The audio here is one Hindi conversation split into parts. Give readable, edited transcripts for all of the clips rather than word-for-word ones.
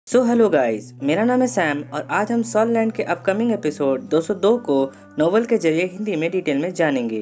हेलो गाइस, मेरा नाम है सैम और आज हम सोल लैंड के अपकमिंग एपिसोड 202 को नोवेल के जरिए हिंदी में डिटेल में जानेंगे।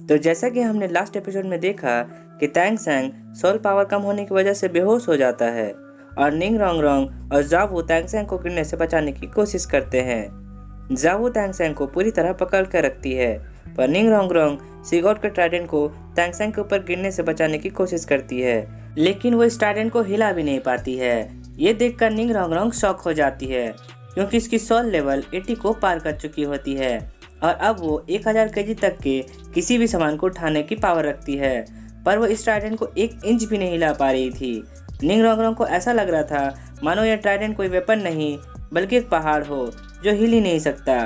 तो जैसा कि हमने लास्ट एपिसोड में देखा कि तैंग सैंग सोल पावर कम होने की वजह से बेहोश हो जाता है और निंग रोंग रोंग और जावू तैंग सैंग को गिरने से बचाने की कोशिश करते हैं। जावू तैंग सैंग को पूरी तरह पकड़ कर रखती है, पर निंग रोंग रोंग सीगॉट के ट्राइडेंट को तैंग सैंग के ऊपर गिरने से बचाने की कोशिश करती है, लेकिन वो इस ट्राइडेंट को हिला भी नहीं पाती है। ये देखकर निंग रोंग रोंग शॉक हो जाती है क्योंकि इसकी सोल लेवल 80 को पार कर चुकी होती है और अब वो 1000 केजी तक के किसी भी सामान को उठाने की पावर रखती है, पर वो इस ट्राइडेंट को 1 इंच भी नहीं हिला पा रही थी। निंग रोंग रोंग को ऐसा लग रहा था मानो यह ट्राइडेंट कोई वेपन नहीं बल्कि एक पहाड़ हो जो हिल ही नहीं सकता।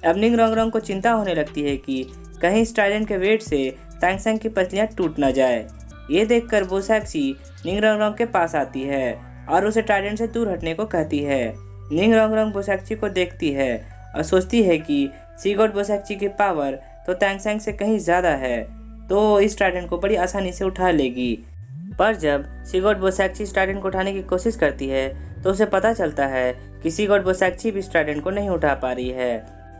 अब निंग रोंग रोंग को चिंता होने लगती है कि कहीं इस ट्राइडेंट के वेट से तैंग सैंग की पसलियाँ टूट न जाए। ये देखकर बोसैक्सी निंग रोंग रोंग के पास आती है और उसे ट्राइडेंट से दूर हटने को कहती है। निंग रोंग रोंग बोसैक्सी को देखती है और सोचती है कि सीगॉट बोसैक्सी की पावर तो तैंग सैंग से कहीं ज़्यादा है, तो इस ट्राइडेंट को बड़ी आसानी से उठा लेगी। पर जब सीगॉट बोसैक्सी इस ट्राइडेंट को उठाने की कोशिश करती है तो उसे पता चलता है कि सीगॉट बोसैक्सी भी इस ट्राइडेंट को नहीं उठा पा रही है।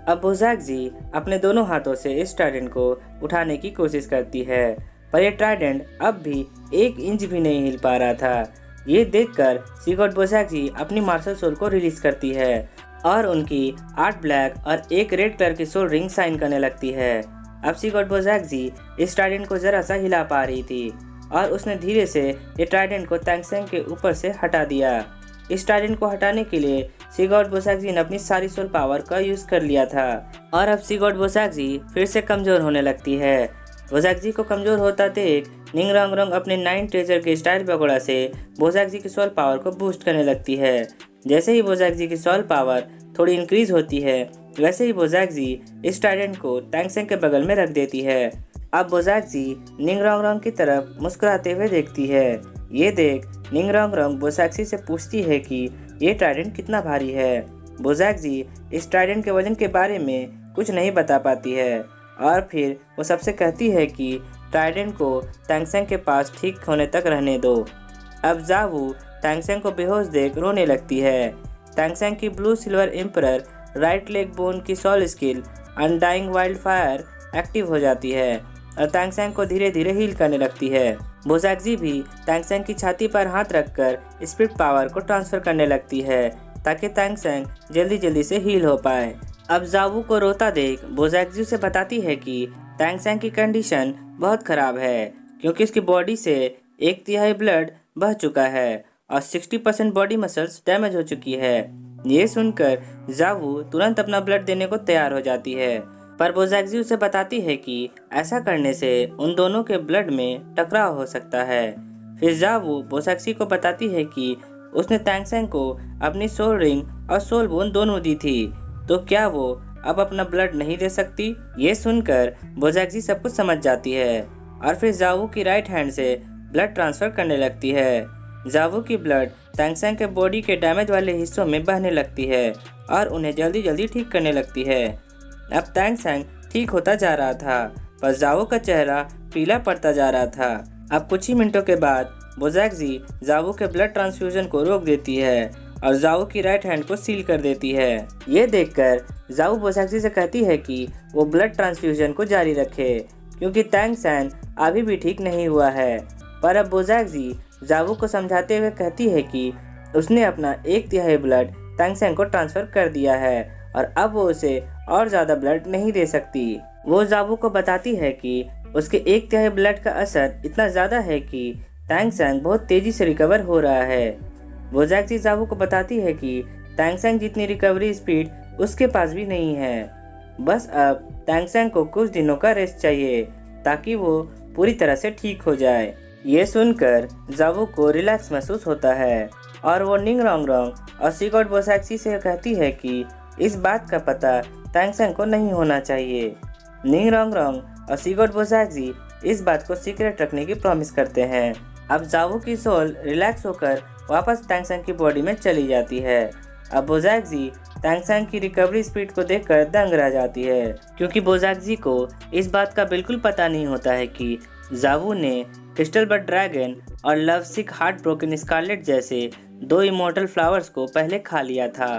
अब बोसैक्सी अपने दोनों हाथों से इस ट्राइडेंट को उठाने की कोशिश करती है, पर यह ट्राइडेंट अब भी 1 इंच भी नहीं हिल पा रहा था। ये देखकर सीगॉट बोसैक्सी अपनी मार्शल सोल को रिलीज करती है और उनकी 8 ब्लैक और 1 रेड कलर की सोल रिंग साइन करने लगती है। अब सीगॉट बोसैक्सी इस ट्राइडेंट को जरा सा हिला पा रही थी और उसने धीरे से ये ट्राइडेंट को तैंग सैंग के ऊपर से हटा दिया। इस ट्राइडेंट को हटाने के लिए सीगॉट बोसैक्सी ने अपनी सारी सोल पावर का यूज कर लिया था और अब सीगॉट बोसैक्सी फिर से कमजोर होने लगती है। बोसैक्सी को कमजोर होता देख निंग रोंग रोंग अपने 9 ट्रेजर के स्टाइल पकौड़ा से बोसैक्सी की सोल पावर को बूस्ट करने लगती है। जैसे ही बोसैक्सी की सोल पावर थोड़ी इंक्रीज होती है, वैसे ही बोसैक्सी इस ट्राइडेंट को तैंग सैंग के बगल में रख देती है। अब बोसैक्सी निंग रोंग रोंग की तरफ मुस्कुराते हुए देखती है। ये देख निंग रोंग रोंग बोसैक्सी से पूछती है कि ये ट्राइडेंट कितना भारी है। बोसैक्सी इस ट्राइडेंट के वजन के बारे में कुछ नहीं बता पाती है और फिर वो सबसे कहती है कि ट्राइडेंट को तैंग सैंग के पास ठीक होने तक रहने दो। अब जावू तैंग सैंग को बेहोश देख रोने लगती है। तैंग सैंग की blue silver emperor right leg bone की soul skill undying wild fire active हो जाती है और तैंग सैंग को धीरे धीरे हील करने लगती है। बोसैक्सी भी तैंग सैंग की छाती पर हाथ रखकर स्पिरिट पावर को ट्रांसफर करने लगती है ताकि तैंग सैंग जल्दी जल्दी से हील हो पाए। अब जावू को रोता देख बोसैक्सी उसे बताती है कि तैंग सैंग की कंडीशन बहुत खराब है क्योंकि उसकी बॉडी से 1/3 ब्लड बह चुका है और 60% बॉडी मसल्स डैमेज हो चुकी है। ये सुनकर जावू तुरंत अपना ब्लड देने को तैयार हो जाती है, पर बोसैक्सी उसे बताती है कि ऐसा करने से उन दोनों के ब्लड में टकराव हो सकता है। फिर जावू बोसैक्सी को बताती है कि उसने तैंग सैंग को अपनी सोल रिंग और सोल बोन दोनों दी थी, तो क्या वो अब अपना ब्लड नहीं दे सकती। ये सुनकर बोसैक्सी सब कुछ समझ जाती है और फिर जावू की राइट हैंड से ब्लड ट्रांसफर करने लगती है। जावू की ब्लड तैंग सैंग के बॉडी के डैमेज वाले हिस्सों में बहने लगती है और उन्हें जल्दी जल्दी ठीक करने लगती है। अब तैंग सैंग ठीक होता जा रहा था, पर जावू का चेहरा पीला पड़ता जा रहा था। अब कुछ ही मिनटों के बाद बोसैक्सी जावू के ब्लड ट्रांसफ्यूजन को रोक देती है और जावू की राइट हैंड को सील कर देती है। ये देखकर जावू बोसैक्सी से कहती है कि वो ब्लड ट्रांसफ्यूजन को जारी रखे क्योंकि तैंग सैंग अभी भी ठीक नहीं हुआ है। पर अब बोसैक्सी जावू को समझाते हुए कहती है कि उसने अपना 1/3 ब्लड तैंग सैंग को ट्रांसफर कर दिया है और अब वो उसे और ज़्यादा ब्लड नहीं दे सकती। वो जावू को बताती है कि उसके 1/3 ब्लड का असर इतना ज़्यादा है कि तैंग सैंग बहुत तेज़ी से रिकवर हो रहा है। बोसैक्सी जावू को बताती है कि तैंग सैंग जितनी रिकवरी स्पीड उसके पास भी नहीं है। बस अब तैंग सैंग को कुछ दिनों का रेस्ट चाहिए ताकि वो पूरी तरह से ठीक हो जाए। ये सुनकर जावू को रिलैक्स महसूस होता है और वो निंग रोंग रोंग और सीगॉट बोसैक्सी से कहती है कि इस बात का पता तैंग सैंग को नहीं होना चाहिए। निंग रोंग रोंग और सीगॉट बोसैक्सी इस बात को सीक्रेट रखने की प्रॉमिस करते हैं। अब जावू की सोल रिलैक्स होकर वापस तैंग सैंग की बॉडी में चली जाती है। अब बोसैक्सी तैंग सैंग की रिकवरी स्पीड को देखकर दंग रह जाती है क्योंकि बोसैक्सी को इस बात का बिल्कुल पता नहीं होता है कि जावू ने क्रिस्टल बट ड्रैगन और लव सिक हार्ट ब्रोकन स्कारलेट जैसे 2 इमॉर्टल फ्लावर्स को पहले खा लिया था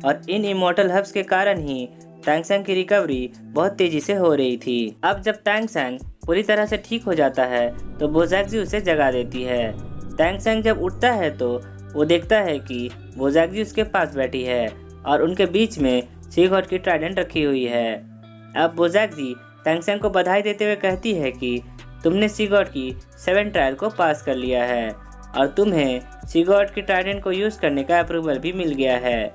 और इन इमॉर्टल हर्ब्स के कारण ही तैंगसेंग की रिकवरी बहुत तेजी से हो रही थी। अब जब तैंगसेंग पूरी तरह से ठीक हो जाता है तो बोजैक्जी उसे जगा देती है। तैंगसेंग जब उठता है तो वो देखता है कि बोजैक्जी उसके पास बैठी है और उनके बीच में सीगॉट की ट्राइडेंट रखी हुई है। अब बोजैक्जी तैंगसेंग को बधाई देते हुए कहती है कि तुमने सीगॉट की 7 ट्रायल को पास कर लिया है और तुम्हें सीगॉट की ट्राइडेंट को यूज़ करने का अप्रूवल भी मिल गया है।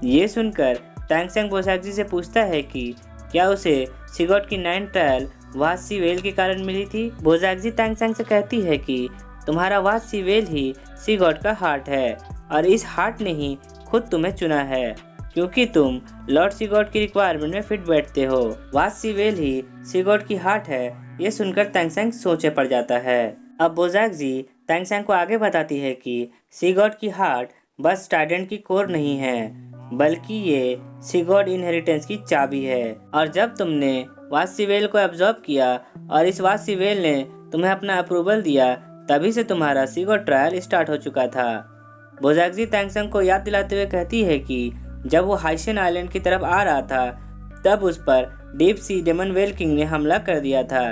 ये सुनकर तैंगसेंग बोजैक्जी से पूछता है कि क्या उसे सीगॉट की 9 ट्रायल वासी वेल के कारण मिली थी। बोजैक्जी तैंगसेंग से कहती है कि तुम्हारा वासी वेल ही सीगॉट का हार्ट है और इस हार्ट ने ही खुद तुम्हें चुना है क्योंकि तुम लॉर्ड सीगॉट की रिक्वायरमेंट में फिट बैठते हो। वासी वेल ही सीगॉट की हार्ट है। ये सुनकर तैंगसेंग सोचे पड़ जाता है। अब बोजैक्जी तैंगसेंग को आगे बताती है कि सीगॉट की हार्ट बस ट्राइडेंट की कोर नहीं है बल्कि ये सीगॉट इनहेरिटेंस की चाबी है और जब तुमने वासी वेल को एब्जॉर्ब किया और इस वासी वेल ने तुम्हें अपना अप्रूवल दिया तभी से तुम्हारा सीगॉट ट्रायल स्टार्ट हो चुका था। बोजैक्जी तैंगसेंग को याद दिलाते हुए कहती है कि जब वो हाइशियन आइलैंड की तरफ आ रहा था तब उस पर deep sea demon whale king ने हमला कर दिया था।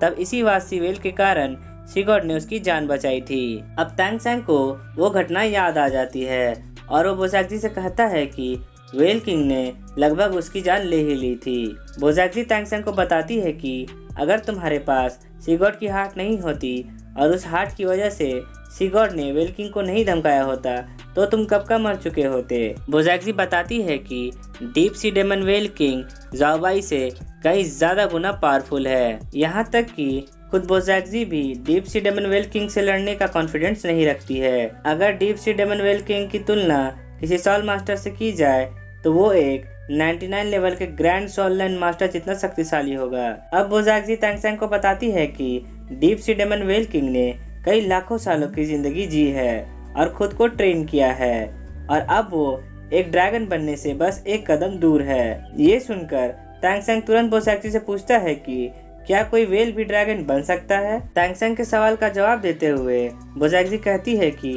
तब इसी वासी वेल के कारण सीगॉट ने उसकी जान बचाई थी। अब तैंगसेंग को वो घटना याद आ जाती है और वो बोजैक्जी से कहता है कि वेल किंग ने लगभग उसकी जान ले ही ली थी। बोजैक्जी तैंगसेंग को बताती है कि अगर तुम्हारे पास सीगॉट की हार्ट नहीं होती और उस हार्ट की वजह से सीगॉट ने वेल किंग को नहीं धमकाया होता तो तुम कब का मर चुके होते। बोजैक्जी बताती है कि deep sea demon whale king ज़ाओबाई से कई ज्यादा गुना पावरफुल है। यहाँ तक कि खुद बोजैक्जी भी deep sea demon whale king से लड़ने का कॉन्फिडेंस नहीं रखती है। अगर deep sea demon whale king की तुलना किसी सॉल मास्टर से की जाए तो वो एक 99 लेवल के ग्रैंड सोल लैंड मास्टर जितना शक्तिशाली होगा। अब बोजैक्जी तैंगसेंग को बताती है कि deep sea demon whale king ने कई लाखों सालों की जिंदगी जी है और खुद को ट्रेन किया है और अब वो एक ड्रैगन बनने से बस एक कदम दूर है। ये सुनकर तैंगसेंग तुरंत बोजैक्जी से पूछता है कि क्या कोई वेल भी ड्रैगन बन सकता है। तैंगसेंग के सवाल का जवाब देते हुए बोजैक्जी कहती है कि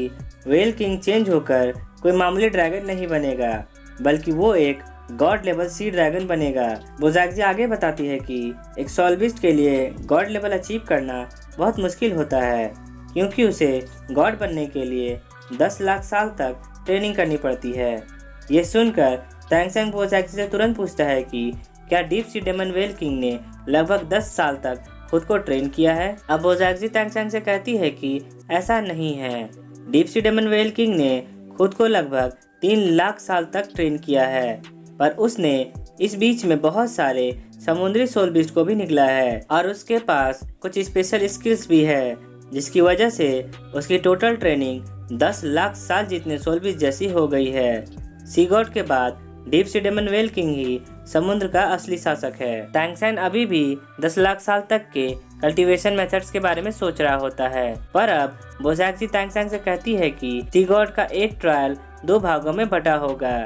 वेल किंग चेंज होकर कोई मामूली ड्रैगन नहीं बनेगा बल्कि वो एक गॉड लेवल सी ड्रैगन बनेगा। बोजैक्जी आगे बताती है कि एक सॉल्विस्ट के लिए गॉड लेवल अचीव करना बहुत मुश्किल होता है क्योंकि उसे गॉड बनने के लिए 10 लाख साल तक ट्रेनिंग करनी पड़ती है। ये सुनकर तैंगसेंग बोजैक्जी से तुरंत पूछता है कि क्या deep sea demon whale king ने लगभग 10 साल तक खुद को ट्रेन किया है। अब बोजैक्जी तैंगसेंग से कहती है कि ऐसा नहीं है। Deep sea demon whale king ने खुद को लगभग 3 लाख साल तक ट्रेन किया है पर उसने इस बीच में बहुत सारे समुद्री सोल बीस्ट को भी निकला है और उसके पास कुछ स्पेशल स्किल्स भी है जिसकी वजह से उसकी टोटल ट्रेनिंग 10 लाख साल जितने सोल बीस्ट जैसी हो गई है। सीगॉट के बाद deep sea demon whale king ही समुद्र का असली शासक है। तैंगसेंग अभी भी 10 लाख साल तक के कल्टीवेशन मेथड्स के बारे में सोच रहा होता है पर अब बोजैक्जी तैंगसेंग से कहती है कि सीगॉट का एक ट्रायल 2 भागों में बटा होगा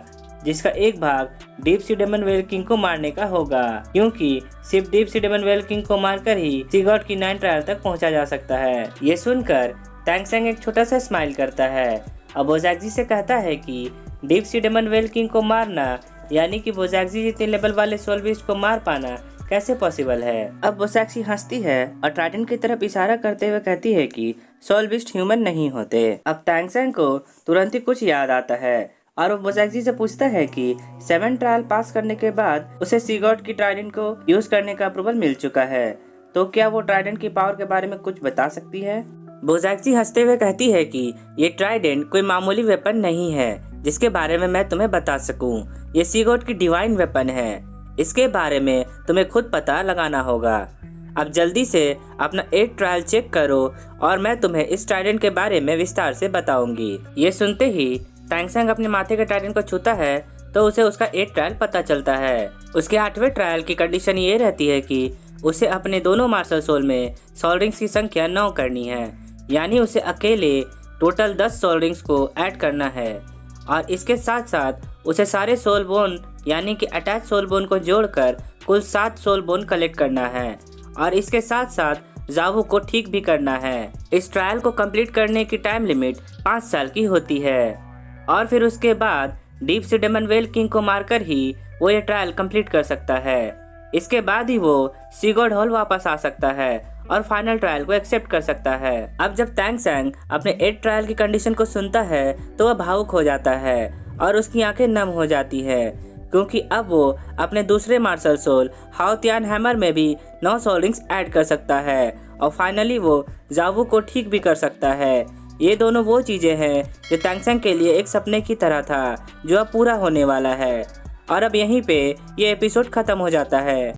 जिसका एक भाग deep sea demon whale king को मारने का होगा क्योंकि सिर्फ deep sea demon whale king को मारकर ही सीगॉट की 9 ट्रायल तक पहुंचा जा सकता है। ये सुनकर तैंगसेंग एक छोटा सा स्माइल करता है और बोजैक्जी से कहता है कि deep sea demon whale king को मारना यानी कि बोजैक्जी जितने लेवल वाले सोल बीस्ट को मार पाना कैसे पॉसिबल है। अब बोजैक्जी हंसती है और ट्राइडेंट की तरफ इशारा करते हुए कहती है कि सोल बीस्ट ह्यूमन नहीं होते। अब तैंगसेंग को तुरंत ही कुछ याद आता है और वो बोजैक्जी से पूछता है कि 7 ट्रायल पास करने के बाद उसे सीगॉट की ट्राइडेंट को यूज करने का अप्रूवल मिल चुका है तो क्या वो ट्राइडेंट की पावर के बारे में कुछ बता सकती है। बोजैक्जी हंसते हुए कहती है कि ये ट्राइडेंट कोई मामूली वेपन नहीं है जिसके बारे में मैं तुम्हें बता सकूं। ये सीगॉट की डिवाइन वेपन है। इसके बारे में तुम्हें खुद पता लगाना होगा। अब जल्दी से अपना 8 ट्रायल चेक करो और मैं तुम्हें इस ट्राइडेंट के बारे में विस्तार से बताऊंगी। ये सुनते ही तैंगसेंग अपने माथे के ट्राइडेंट को छूता है तो उसे उसका 8 ट्रायल पता चलता है। उसके 8वें ट्रायल की कंडीशन ये रहती है कि उसे अपने दोनों मार्शल सोल में सोल रिंग्स की संख्या 9 करनी है यानी उसे अकेले टोटल 10 सोल रिंग्स को ऐड करना है और इसके साथ साथ उसे सारे सोल बोन यानी कि अटैच सोल बोन को जोड़कर कुल 7 सोल बोन कलेक्ट करना है और इसके साथ साथ जावू को ठीक भी करना है। इस ट्रायल को कंप्लीट करने की टाइम लिमिट 5 साल की होती है और फिर उसके बाद deep sea demon whale king को मारकर ही वो ये ट्रायल कंप्लीट कर सकता है। इसके बाद ही वो सी गॉड हॉल वापस आ सकता है और फाइनल ट्रायल को एक्सेप्ट कर सकता है। अब जब तैंग सेंग अपने 8 ट्रायल की कंडीशन को सुनता है तो वह भावुक हो जाता है और उसकी आंखें नम हो जाती है, क्योंकि अब वो अपने दूसरे मार्शल सोल हाओ तियान हैमर में भी 9 सोल रिंग्स ऐड कर सकता है और फाइनली वो जावू को ठीक भी कर सकता है। ये दोनों वो चीज़ें हैं जो तैंग सेंग के लिए एक सपने की तरह था, जो अब पूरा होने वाला है। और अब यहीं पे ये एपिसोड ख़त्म हो जाता है।